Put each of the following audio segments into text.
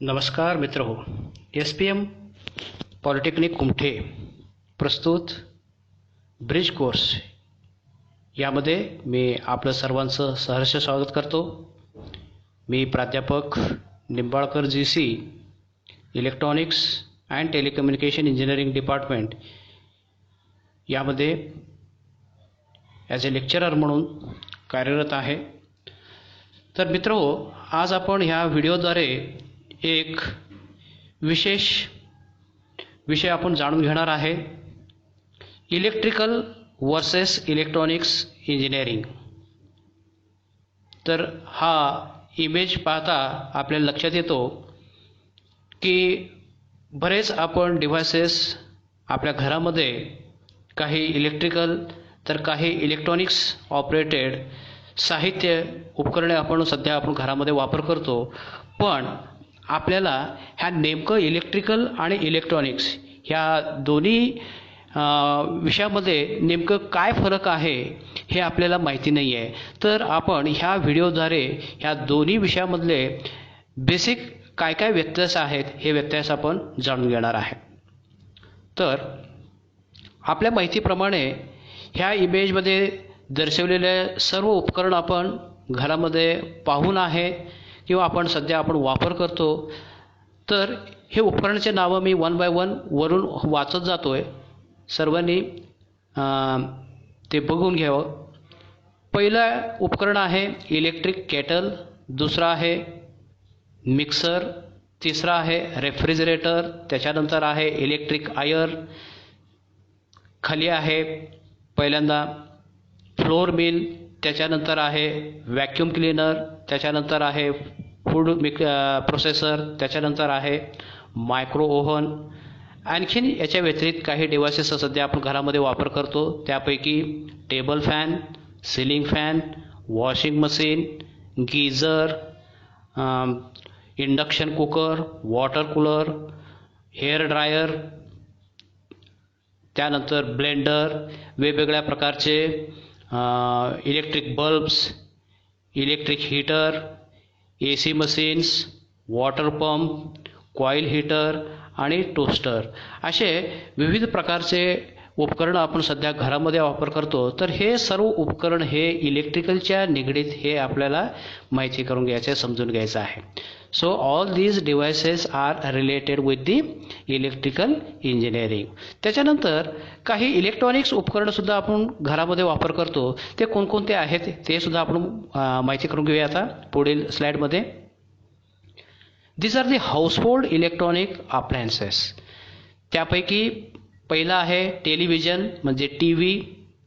नमस्कार मित्रहो, SPM polytechnic Kumthe प्रस्तुत ब्रिज कोर्स यामध्ये मी आपलं सर्वांचं सहर्ष स्वागत करतो. मी प्राध्यापक Nimbalkar GC, electronics and telecommunication engineering department यामध्ये ॲज ए लेक्चरर म्हणून कार्यरत आहे. तर मित्रहो, आज आपण ह्या व्हिडिओद्वारे एक विशेष विषय आपण जाणून घेणार आहे. Electrical versus electronics engineering. तर हा इमेज पाहता आपल्याला लक्षात येतो की बरेच आपण डिव्हायसेस आपल्या घरामध्ये काही इलेक्ट्रिकल तर काही इलेक्ट्रॉनिक्स ऑपरेटेड साहित्य उपकरणे आपण घरामध्ये वापर करतो. पण आपल्याला ह्या नेमकं इलेक्ट्रिकल आणि इलेक्ट्रॉनिक्स ह्या दोन्ही विषयामध्ये नेमकं काय फरक आहे हे आपल्याला माहिती नाही आहे. तर आपण ह्या व्हिडिओद्वारे ह्या दोन्ही विषयामधले बेसिक काय काय व्यत्यास आहेत हे व्यत्यास आपण जाणून घेणार आहे. तर आपल्या माहितीप्रमाणे ह्या इमेजमध्ये दर्शवलेले सर्व उपकरण आपण घरामध्ये पाहून आहे किंवा आपण वापर करतो. तर हे उपकरणाचे नावं मी वन बाय वन वरून वाचत जातो आहे. सर्वांनी ते बघून घ्यावं. पहिलं उपकरण आहे इलेक्ट्रिक केटल, दुसरा आहे मिक्सर, तिसरा आहे रेफ्रिजरेटर, त्याच्यानंतर आहे इलेक्ट्रिक आयर, खाली आहे पहिल्यांदा फ्लोर मिल, त्याच्यानंतर आहे व्हॅक्यूम क्लीनर, त्याच्यानंतर आहे फूड प्रोसेसर, त्याच्यानंतर आहे मायक्रो ओव्हन. आणखीन याच्या व्यतिरिक्त काही डिव्हायसेस सध्या आपण घरामध्ये वापर करतो. त्यापैकी table fan, ceiling fan, washing machine, geyser, induction cooker, water cooler, hair dryer, त्यानंतर ब्लेंडर, वेगवेगळ्या प्रकारचे electric bulbs, electric heater, AC machines, water pump, coil heater आणि टोस्टर असे विविध प्रकारचे उपकरणं आपण सध्या घरामध्ये वापर करतो. तर हे सर्व उपकरण हे इलेक्ट्रिकलच्या निगडीत हे आपल्याला माहिती करून घ्यायचं, समजून घ्यायचं आहे. So all these devices are related with the electrical engineering. त्याच्यानंतर काही इलेक्ट्रॉनिक्स उपकरणंसुद्धा आपण घरामध्ये वापर करतो. ते कोणकोणते आहेत ते सुद्धा आपण माहिती करून घेऊया आता पुढील स्लाईडमध्ये. These are the household electronic appliances. त्यापैकी पहिला आहे टेलिव्हिजन म्हणजे TV,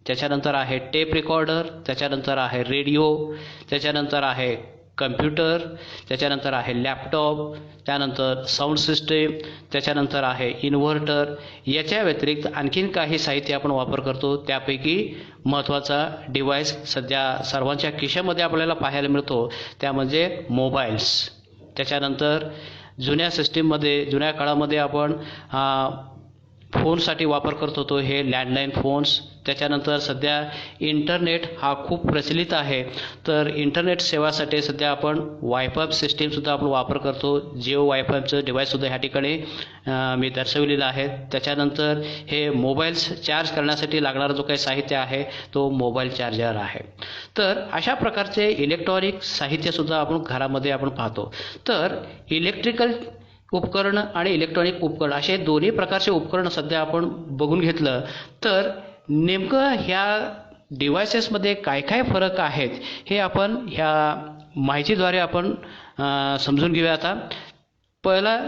त्याच्यानंतर आहे टेप रेकॉर्डर, त्याच्यानंतर आहे रेडिओ, त्याच्यानंतर आहे कम्प्युटर, त्याच्यानंतर आहे लॅपटॉप, त्यानंतर साऊंड सिस्टीम, त्याच्यानंतर आहे इन्व्हर्टर. याच्या व्यतिरिक्त आणखीन काही साहित्य आपण वापर करतो. त्यापैकी महत्त्वाचा डिव्हाइस सध्या सर्वांच्या खिशामध्ये आपल्याला पाहायला मिळतो त्या म्हणजे मोबाईल्स. त्याच्यानंतर जुन्या काळामध्ये आपण फोनसाठी वापर करत होतो हे लँडलाईन फोन्स. त्याच्यानंतर सध्या इंटरनेट हा खूप प्रचलित आहे. तर इंटरनेट सेवासाठी सध्या आपण वायफाय सिस्टीमसुद्धा आपण वापर करतो. जिओ वायफायचं डिव्हाइससुद्धा ह्या ठिकाणी मी दर्शवलेलं आहे. त्याच्यानंतर हे मोबाईल्स चार्ज करण्यासाठी लागणारा जो काही साहित्य आहे तो मोबाईल चार्जर आहे. तर अशा प्रकारचे इलेक्ट्रॉनिक साहित्यसुद्धा आपण घरामध्ये आपण पाहतो. तर इलेक्ट्रिकल उपकरण आणि इलेक्ट्रॉनिक उपकरण असे दोन्ही प्रकारचे उपकरण सध्या आपण बघून घेतलं तर नेमकं ह्या डिव्हायसेसमध्ये काय काय फरक आहेत हे आपण ह्या माहितीद्वारे आपण समजून घेऊया. आता पहिला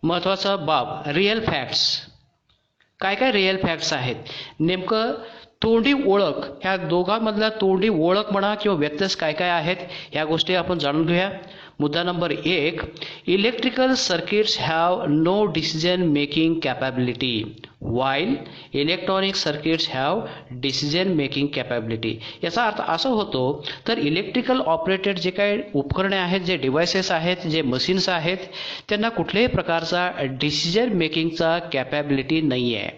महत्त्वाचा बाब रिअल फॅक्ट्स. काय काय रिअल फॅक्ट्स आहेत, नेमकं तोंडी ओळख, ह्या दोघांमधला तोंडी ओळख म्हणा किंवा व्यत्यास काय काय आहेत ह्या गोष्टी आपण जाणून घेऊया. मुद्दा number 1, electrical circuits have no decision making capability while electronic circuits have decision making capability. याचा अर्थ असा होतो तर इलेक्ट्रिकल ऑपरेटेड जे काही उपकरणे आहेत, जे डिव्हायसेस आहेत, जे मशीन्स आहेत, त्यांना कुठल्याही प्रकारचा डिसिजन मेकिंगचा कॅपॅबिलिटी नाही आहे.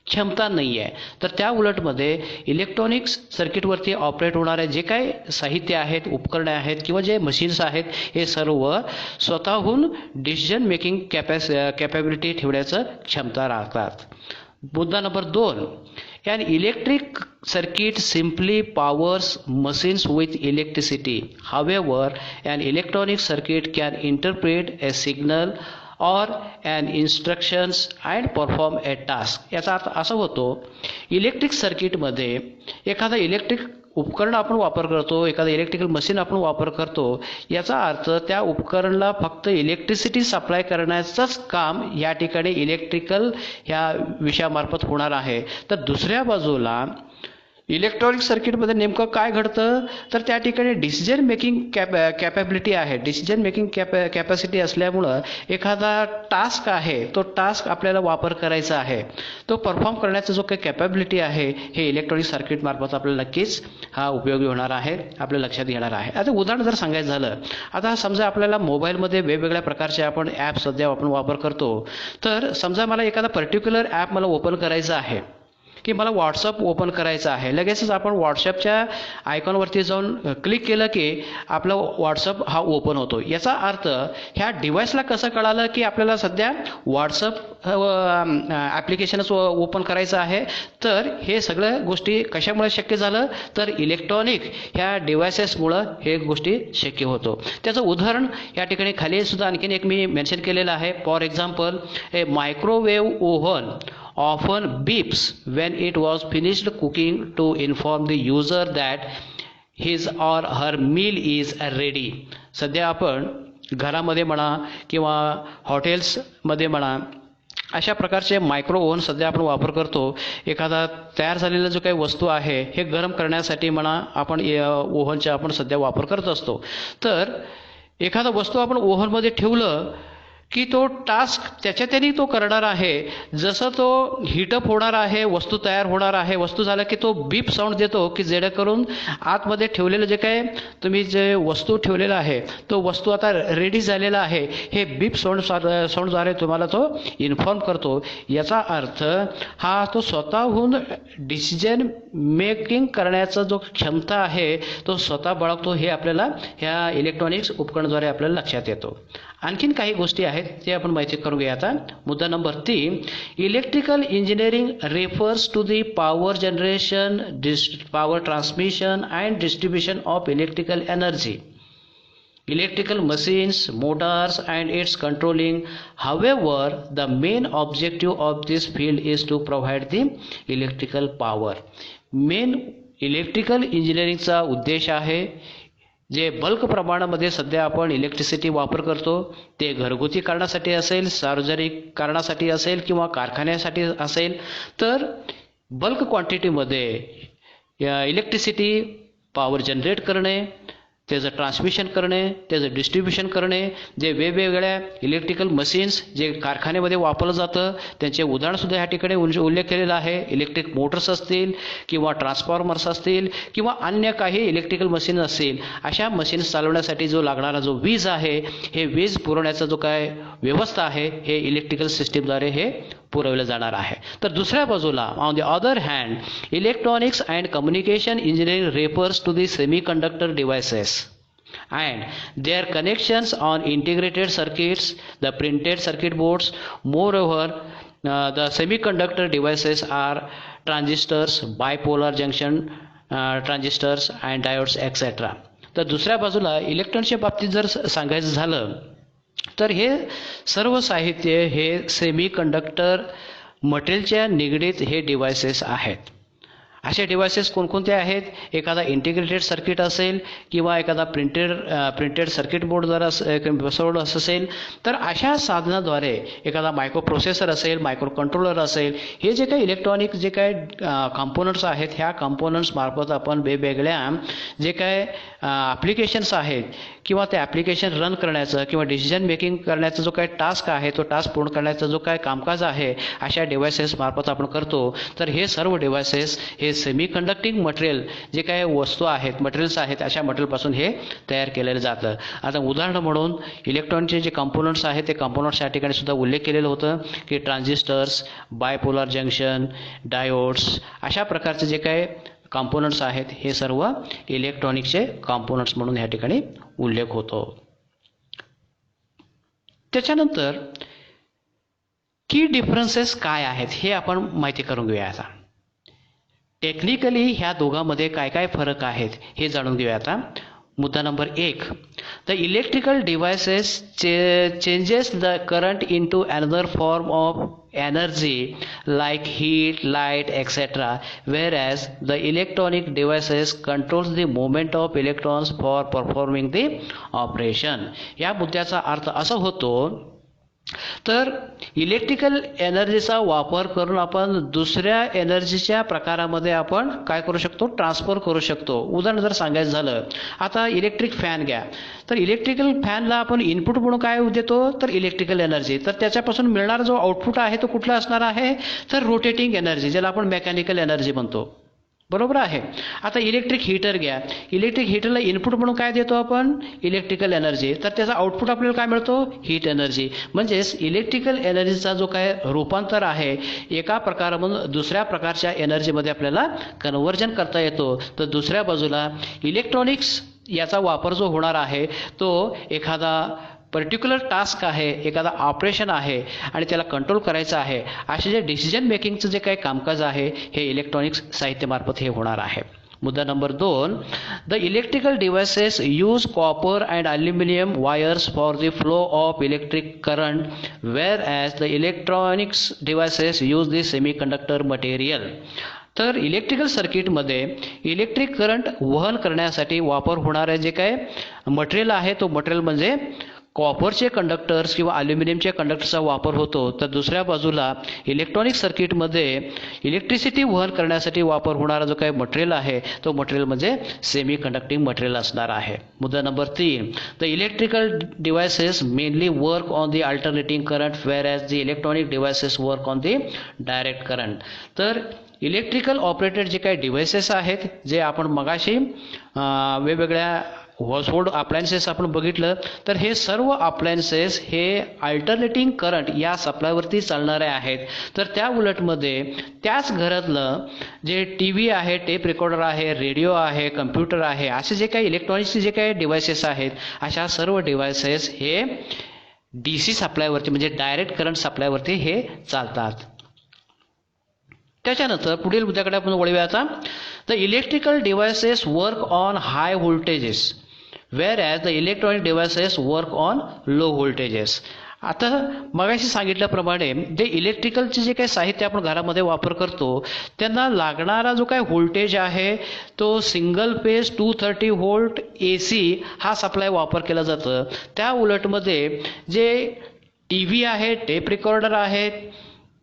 क्षमता नाही आहे. तर त्या उलटमध्ये इलेक्ट्रॉनिक्स सर्किटवरती ऑपरेट होणारे जे काय साहित्य आहेत, उपकरणे आहेत किंवा जे मशीन्स आहेत, हे सर्व स्वतःहून डिसिजन मेकिंग कॅपॅबिलिटी ठेवण्याचं क्षमता राखतात. मुद्दा number 2, an electric circuit simply powers machines with electricity. However, an electronic circuit can interpret a signal or an instructions and perform a task. याचा अर्थ असा होतो, इलेक्ट्रिक सर्किटमध्ये एखादा इलेक्ट्रिक उपकरण आपण वापर करतो, एखादं इलेक्ट्रिकल मशीन आपण वापर करतो, याचा अर्थ त्या उपकरणाला फक्त इलेक्ट्रिसिटी सप्लाय करण्याचंच काम या ठिकाणी इलेक्ट्रिकल ह्या विषयामार्फत होणार आहे. तर दुसऱ्या बाजूला इलेक्ट्रॉनिक सर्किटमध्ये नेमकं काय घडतं, तर त्या ठिकाणी डिसिजन मेकिंग कॅपॅबिलिटी आहे. डिसिजन मेकिंग कॅपॅसिटी असल्यामुळं एखादा टास्क आहे, तो टास्क आपल्याला वापर करायचा आहे, तो परफॉर्म करण्याचा जो काही कॅपॅबिलिटी आहे, हे इलेक्ट्रॉनिक सर्किटमार्फत आपल्याला नक्कीच हा उपयोगी होणार आहे, आपल्या लक्षात येणार आहे. आता उदाहरण जर सांगायचं झालं, आता समजा आपल्याला मोबाईलमध्ये वेगवेगळ्या प्रकारचे आपण ॲप सध्या आपण वापर करतो. तर समजा मला एखादा पर्टिक्युलर ॲप मला ओपन करायचं आहे, की मला व्हॉट्सअप ओपन करायचं आहे. लगेचच आपण व्हॉट्सअपच्या आयकॉनवरती जाऊन क्लिक केलं की आपलं व्हॉट्सअप हा ओपन होतो. याचा अर्थ ह्या डिव्हाइसला कसं कळालं की आपल्याला सध्या व्हॉट्सअप ॲप्लिकेशनच ओपन करायचं आहे. तर हे सगळ्या गोष्टी कशामुळे शक्य झालं, तर इलेक्ट्रॉनिक ह्या डिव्हायसेसमुळं हे गोष्टी शक्य होतो. त्याचं उदाहरण या ठिकाणी खाली सुद्धा आणखीन एक मी मेन्शन केलेलं आहे. For example, A microwave oven often beeps when it was finished cooking to inform the user that his or her meal is ready. सध्या आपण घरामध्ये म्हणा किंवा हॉटेल्समध्ये म्हणा, अशा प्रकारचे मायक्रो ओव्हन सध्या आपण वापर करतो. एखादा तयार झालेला जो काही वस्तू आहे, हे गरम करण्यासाठी म्हणा आपण ओव्हनचा आपण सध्या वापर करत असतो. तर एखादा वस्तू आपण ओव्हनमध्ये ठेवलं की तो टास्क त्याने तो करणार आहे. जसं तो हीटअप होणार आहे, वस्तू तयार होणार आहे, वस्तू झालं की तो बीप साऊंड देतो, की जेणेकरून आतमध्ये ठेवलेलं जे काय तुम्ही जे वस्तू ठेवलेला आहे, तो वस्तू आता रेडी झालेला आहे, हे बीप साऊंडद्वारे तुम्हाला तो इन्फॉर्म करतो. याचा अर्थ हा तो स्वतःहून डिसिजन मेकिंग करण्याचा जो क्षमता आहे, तो स्वतः बाळगतो. हे आपल्याला ह्या इलेक्ट्रॉनिक्स उपकरणाद्वारे आपल्याला लक्षात येतो. आणखीन काही गोष्टी आहेत ते आपण माहिती करून घेऊया. आता मुद्दा number 3, electrical engineering refers to the power generation, power transmission and distribution of electrical energy, electrical machines, motors and its controlling. However, the main objective of this field is to provide the electrical power. Main electrical इंजिनिअरिंगचा उद्देश आहे, जे bulk प्रमाणामध्ये सध्या आपण electricity वापर करतो, ते घरगुती कारणासाठी असेल, सार्वजनिक कारणासाठी असेल किंवा कारखान्यासाठी असेल, तर बल्क क्वांटिटीमध्ये इलेक्ट्रिसिटी पॉवर जनरेट करणे, त्याचं ट्रान्समिशन करणे, त्याचं डिस्ट्रीब्युशन करणे, जे वेगवेगळ्या इलेक्ट्रिकल मशीन्स जे कारखान्यामध्ये वापरलं जातं, त्यांचे उदाहरणसुद्धा ह्या ठिकाणी उल्लेख केलेला आहे. इलेक्ट्रिक मोटर्स असतील किंवा ट्रान्सफॉर्मर्स असतील किंवा अन्य काही इलेक्ट्रिकल मशीन असतील, अशा मशीन्स चालवण्यासाठी जो लागणारा जो वीज आहे, हे वीज पुरवण्याचा जो काय व्यवस्था आहे, हे इलेक्ट्रिकल सिस्टीमद्वारे हे पुरवलं जाणार आहे. तर दुसऱ्या बाजूला on the other hand, electronics and communication engineering refers to the semiconductor devices and their connections on integrated circuits, the printed circuit boards. Moreover, the semiconductor devices are transistors, bipolar junction transistors and diodes etc. तर दुसऱ्या बाजूला इलेक्ट्रॉनिक्सच्या बाबतीत जर सांगायचं झालं, तर हे सर्व साहित्य हे सेमीकंडक्टर मटेरियलच्या निगडीत हे डिव्हायसेस आहेत. असे डिव्हायसेस कोणकोणते आहेत? एखादा इंटिग्रेटेड सर्किट असेल किंवा एखादा प्रिंटेड सर्किट बोर्डद्वारा बसवलं असेल, तर अशा साधनाद्वारे एखादा मायक्रो प्रोसेसर असेल, मायक्रो कंट्रोलर असेल, हे जे काही इलेक्ट्रॉनिक जे काय कॉम्पोनंट्स आहेत, ह्या कॉम्पोनंट्स मार्फत आपण वेगवेगळ्या जे काय ॲप्लिकेशन्स आहेत किंवा ते ॲप्लिकेशन रन करण्याचं किंवा डिसिजन मेकिंग करण्याचा जो काही टास्क आहे, तो टास्क पूर्ण करण्याचा जो काय कामकाज आहे, अशा डिव्हायसेस मार्फत आपण करतो. तर हे सर्व डिव्हायसेस हे हे सेमी कंडक्टिंग मटेरियल जे काही वस्तू आहेत, मटेरियल्स आहेत, अशा मटेरियलपासून हे तयार केलेलं जातं. आता उदाहरण म्हणून इलेक्ट्रॉनिकचे जे कंपोनंट्स आहेत ते कंपोनंट्स या ठिकाणी सुद्धा उल्लेख केलेलं होतं की ट्रान्झिस्टर्स, बायपोलर जंक्शन, डायोड्स, अशा प्रकारचे जे काही कंपोनंट्स आहेत हे सर्व इलेक्ट्रॉनिकचे कंपोनंट्स म्हणून या ठिकाणी उल्लेख होतो. त्याच्यानंतर की डिफरन्सेस काय आहेत हे आपण माहिती करून घेऊया. आता टेक्निकली ह्या दोघांमध्ये काय काय फरक आहेत हे जाणून घेऊया. आता मुद्दा number 1, the electrical devices changes the current into another form of energy like heat, light, etc., whereas the electronic devices controls the movement of electrons for performing the operation. या मुद्द्याचा अर्थ असा होतो तर इलेक्ट्रिकल एनर्जीचा वापर करून आपण दुसऱ्या एनर्जीच्या प्रकारामध्ये आपण काय करू शकतो, ट्रान्सफर करू शकतो. उदाहरण जर सांगायचं झालं, आता इलेक्ट्रिक फॅन घ्या, तर इलेक्ट्रिकल फॅनला आपण इनपुट म्हणून काय देतो तर इलेक्ट्रिकल एनर्जी, तर त्याच्यापासून मिळणारा जो आउटपुट आहे तो कुठला असणार आहे तर रोटेटिंग एनर्जी, ज्याला आपण मेकॅनिकल एनर्जी म्हणतो. बरोबर आहे. आता इलेक्ट्रिक हीटर घ्या, इलेक्ट्रिक हीटरला इनपुट म्हणून काय देतो आपण इलेक्ट्रिकल एनर्जी, तर त्याचा आउटपुट आपल्याला काय मिळतो हीट एनर्जी. म्हणजेच इलेक्ट्रिकल एनर्जीचा जो काय रूपांतर आहे एका प्रकारामधून दुसऱ्या प्रकारच्या एनर्जीमध्ये आपल्याला कन्व्हर्जन करता येतो. तर दुसऱ्या बाजूला इलेक्ट्रॉनिक्स याचा वापर जो होणार आहे तो एखादा पर्टिक्युलर टास्क आहे, एखादा ऑपरेशन आहे आणि त्याला कंट्रोल करायचं आहे, असे जे डिसिजन मेकिंगचं जे काही कामकाज आहे हे इलेक्ट्रॉनिक्स साहित्यामार्फत हे होणार आहे. मुद्दा number 2, the electrical devices use copper and aluminium wires for the flow of electric current, wear as the electronics devices use the semiconductor material. तर इलेक्ट्रिकल सर्किटमध्ये इलेक्ट्रिक करंट वहन करण्यासाठी वापर होणारे जे काय मटेरियल आहे तो मटेरियल म्हणजे कॉपरचे कंडक्टर्स किंवा अल्युमिनियमचे कंडक्टरचा वापर होतो. तर दुसऱ्या बाजूला इलेक्ट्रॉनिक सर्किटमध्ये इलेक्ट्रिसिटी वहन करण्यासाठी वापर होणारा जो काही मटेरियल आहे तो मटेरियल म्हणजे सेमी कंडक्टिंग मटेरियल असणार आहे. मुद्दा number 3, the electrical devices mainly work on the alternating current, wear as the electronic devices work on the direct current. तर इलेक्ट्रिकल ऑपरेटेड जे काही डिव्हायसेस आहेत जे आपण मगाशी वेगवेगळ्या हाऊसहोल्ड अप्लायन्सेस आपण बघितलं तर हे सर्व अप्लायन्सेस हे अल्टरनेटिंग करंट या सप्लायवरती चालणारे आहेत. तर त्या उलटमध्ये त्याच घरातलं जे TV आहे, टेप रेकॉर्डर आहे, रेडिओ आहे, कम्प्युटर आहे, असे जे काही इलेक्ट्रॉनिक्सचे जे काही डिव्हायसेस आहेत अशा सर्व डिव्हायसेस हे DC सप्लायवरती म्हणजे डायरेक्ट करंट सप्लायवरती हे चालतात. त्याच्यानंतर पुढील मुद्द्याकडे आपण वळूया. आता the electrical devices work on high voltages, whereas the electronic devices work on low voltages. आता मगाशी सांगितल्याप्रमाणे जे इलेक्ट्रिकलचे जे काही साहित्य आपण घरामध्ये वापर करतो त्यांना लागणारा जो काही व्होल्टेज आहे तो सिंगल फेज 230 व्होल्ट AC हा सप्लाय वापर केला जातं. त्या उलटमध्ये जे TV आहे, टेप रेकॉर्डर आहेत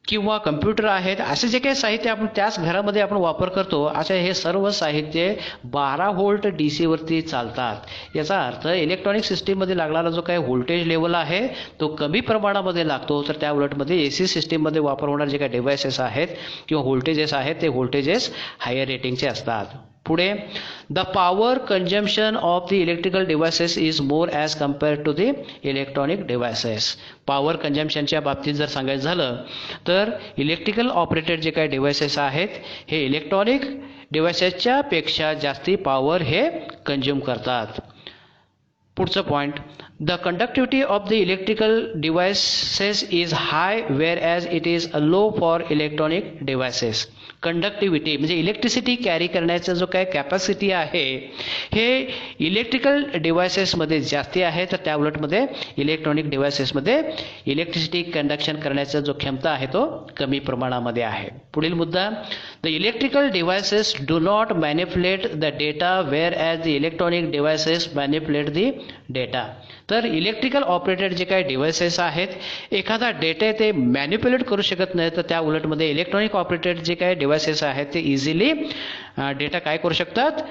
किंवा कम्प्युटर आहेत असे जे काही साहित्य आपण त्याच घरामध्ये आपण वापर करतो असे हे सर्व साहित्य 12 व्होल्ट DC वरती चालतात. याचा अर्थ इलेक्ट्रॉनिक सिस्टीममध्ये लागणारा जो काही व्होल्टेज लेवल आहे तो कमी प्रमाणामध्ये लागतो. तर त्या उलटमध्ये AC सिस्टीममध्ये वापर होणारे जे काही डिव्हायसेस आहेत किंवा व्होल्टेजेस आहेत ते व्होल्टेजेस हायर रेटिंगचे असतात. पुढे the power consumption of the electrical devices is more as compared to the electronic devices. Power कंजम्पशनच्या बाबतीत जर सांगायचं झालं तर इलेक्ट्रिकल ऑपरेटेड जे काही डिव्हायसेस आहेत हे इलेक्ट्रॉनिक डिव्हायसेसच्या पेक्षा जास्ती पॉवर हे कंझ्युम करतात. पुढचं point, the conductivity of the electrical devices is hi wear as it is low for electronic devices. Conductivity म्हणजे इलेक्ट्रिसिटी कॅरी करण्याचा जो काय कॅपॅसिटी आहे हे इलेक्ट्रिकल डिव्हायसेसमध्ये जास्ती आहे. तर त्या उलटमध्ये इलेक्ट्रॉनिक डिव्हायसेसमध्ये इलेक्ट्रिसिटी कंडक्शन करण्याचा जो क्षमता आहे तो कमी प्रमाणामध्ये आहे. पुढील मुद्दा, the electrical devices do not manipulate the data wear as the electronic devices manipulate the data. तर इलेक्ट्रिकल ऑपरेटेड जे काही डिव्हायसेस आहेत एखादा डेटा ते मॅनिप्युलेट करू शकत नाही. तर त्या उलटमध्ये इलेक्ट्रॉनिक ऑपरेटेड जे काही डिव्हायसेस आहेत ते इझिली डेटा काय करू शकतात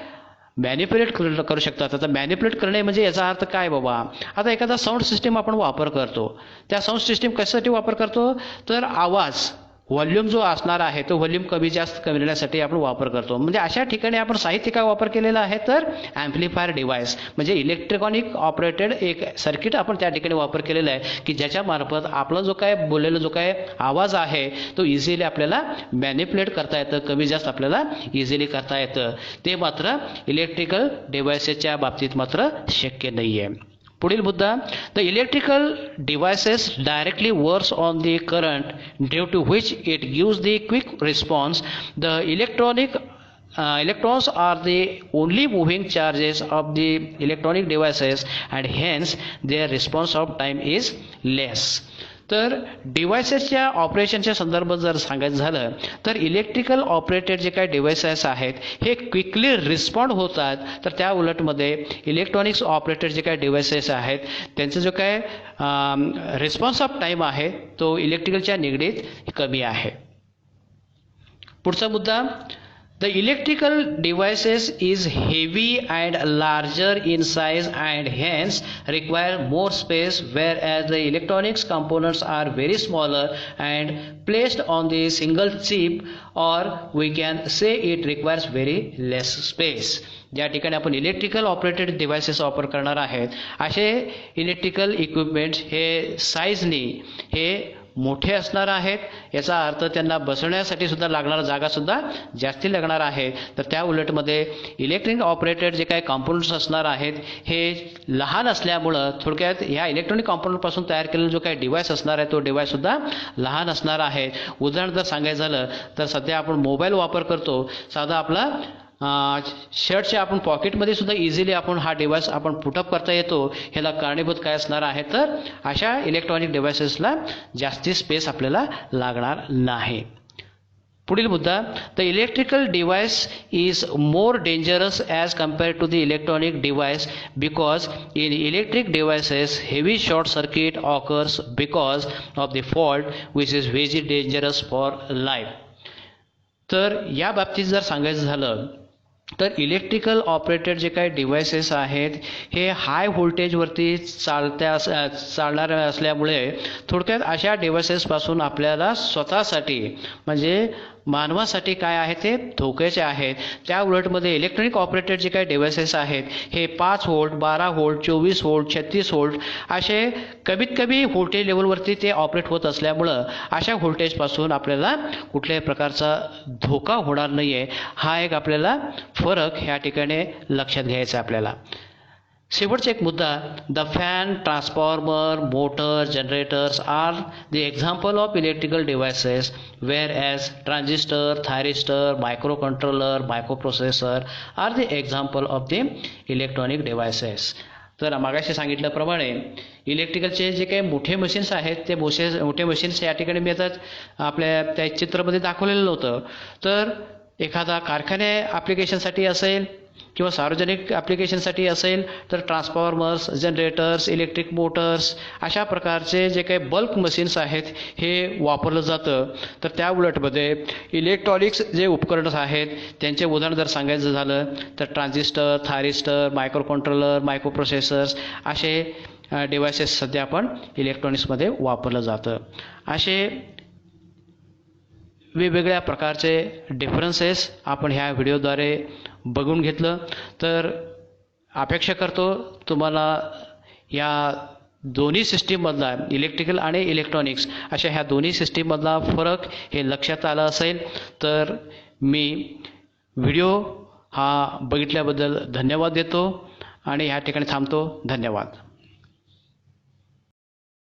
मॅनिप्युलेट करू शकतात. आता मॅनिप्युलेट करणे म्हणजे याचा अर्थ काय बाबा, आता एखादा साऊंड सिस्टीम आपण वापर करतो, त्या साऊंड सिस्टीम कशासाठी वापर करतो तर आवाज व्हॉल्यूम जो असणार आहे तो व्हॉल्यूम कमी जास्त करण्यासाठी आपण वापर करतो. म्हणजे अशा ठिकाणी आपण साहित्य काय वापर केलेला आहे तर ॲम्प्लिफायर डिव्हाइस म्हणजे इलेक्ट्रॉनिक ऑपरेटेड एक सर्किट आपण त्या ठिकाणी वापर केलेला आहे की ज्याच्या मार्फत आपला जो काय बोललेला जो काय आवाज आहे तो इझिली आपल्याला मॅनिप्युलेट करता येतं, कमी जास्त आपल्याला इझिली करता येतं. ते मात्र इलेक्ट्रिकल डिव्हाइसेसच्या बाबतीत मात्र शक्य नाही आहे. पुढील मुद्दा, the electrical devices directly works on the current due to which it gives the quick response. The electrons are the only moving charges of the electronic devices and hence their response of time is less. तर डिव्हायसेसच्या ऑपरेशनच्या संदर्भात जर सांगायचं झालं तर electrical operated जे काही devices आहेत हे क्विकली रिस्पॉन्ड होतात. तर त्या उलटमध्ये इलेक्ट्रॉनिक्स ऑपरेटेड जे काही डिव्हायसेस आहेत त्यांचं जो काय रिस्पॉन्स ऑफ टाईम आहे तो इलेक्ट्रिकलच्या निगडीत कमी आहे. पुढचा मुद्दा, the electrical devices is heavy and larger in size and hence require more space, whereas the electronics components are very smaller and placed on the single chip, or we can say it requires very less space. ज्या ठिकाणी आपण electrical operated devices वापर करणार आहेत असे electrical equipments हे साईजनी हे मोठे असणार आहेत. याचा अर्थ त्यांना बसवण्यासाठी सुद्धा लागणारा जागासुद्धा जास्ती लागणार आहे. तर त्या उलटमध्ये इलेक्ट्रिक ऑपरेटेड जे काही कॉम्पोनंट्स असणार आहेत हे लहान असल्यामुळं थोडक्यात ह्या इलेक्ट्रॉनिक कॉम्पोनंटपासून तयार केलेला जो काही डिव्हाइस असणार आहे तो डिव्हाइससुद्धा लहान असणार आहे. उदाहरण जर सांगायचं झालं तर सध्या आपण मोबाईल वापर करतो, साधा आपला शर्टच्या आपण पॉकेटमध्ये सुद्धा इझिली आपण हा डिव्हाइस आपण पुटअप करता येतो. ह्याला कारणीभूत काय असणार आहे तर अशा इलेक्ट्रॉनिक डिव्हाइसेसला जास्ती स्पेस आपल्याला लागणार नाही. पुढील मुद्दा, the electrical device is more dangerous as compared to the electronic device because in electric devices heavy short circuit occurs because of the fault which is very dangerous for life. तर या बाबतीत जर सांगायचं झालं तर इलेक्ट्रिकल ऑपरेटेड जे काही devices आहेत हे हाय व्होल्टेजवरती चालणारे असल्यामुळे थोडक्यात अशा डिव्हायसेसपासून आपल्याला स्वतःसाठी म्हणजे मानवासाठी काय आहे ते धोक्याचे आहेत. त्या उलटमध्ये इलेक्ट्रॉनिक ऑपरेटेड जे काही डिव्हायसेस आहेत हे 5 व्होल्ट 12 व्होल्ट 24 व्होल्ट 36 व्होल्ट असे कमीत कमी व्होल्टेज लेवलवरती ते ऑपरेट होत असल्यामुळं अशा व्होल्टेजपासून आपल्याला कुठल्याही प्रकारचा धोका होणार नाही आहे. हा एक आपल्याला फरक ह्या ठिकाणी लक्षात घ्यायचा आहे आपल्याला. शेवटचा एक मुद्दा, the fan transformer motor generators are the example of electrical devices whereas transistor thyristor microcontroller microprocessor are the example of the electronic devices. तर मागाशी सांगितल्याप्रमाणे इलेक्ट्रिकलचे जे काही मोठे मशीन्स आहेत ते मोठे मशीन्स या ठिकाणी मी आता आपल्या त्या चित्रामध्ये दाखवलेलं नव्हतं. तर एखादा कारखाने ॲप्लिकेशनसाठी असेल किंवा सार्वजनिक ॲप्लिकेशनसाठी असेल तर ट्रान्सफॉर्मर्स जनरेटर्स इलेक्ट्रिक मोटर्स अशा प्रकारचे जे काही बल्क मशीन्स आहेत हे वापरलं जातं. तर त्या उलटमध्ये इलेक्ट्रॉनिक्स जे उपकरणं आहेत त्यांचे उदाहरण जर सांगायचं झालं तर ट्रान्झिस्टर थायरिस्टर मायक्रो कंट्रोलर मायक्रोप्रोसेसर्स असे डिव्हायसेस सध्या आपण इलेक्ट्रॉनिक्समध्ये वापरलं जातं. असे वेगवेगळ्या प्रकारचे डिफरन्सेस आपण ह्या व्हिडिओद्वारे बघून घेतलं. तर अपेक्षा करतो तुम्हाला या दोन्ही सिस्टीममधला इलेक्ट्रिकल आणि इलेक्ट्रॉनिक्स अशा ह्या दोन्ही सिस्टीममधला फरक हे लक्षात आलं असेल. तर मी व्हिडिओ हा बघितल्याबद्दल धन्यवाद देतो आणि ह्या ठिकाणी थांबतो. धन्यवाद.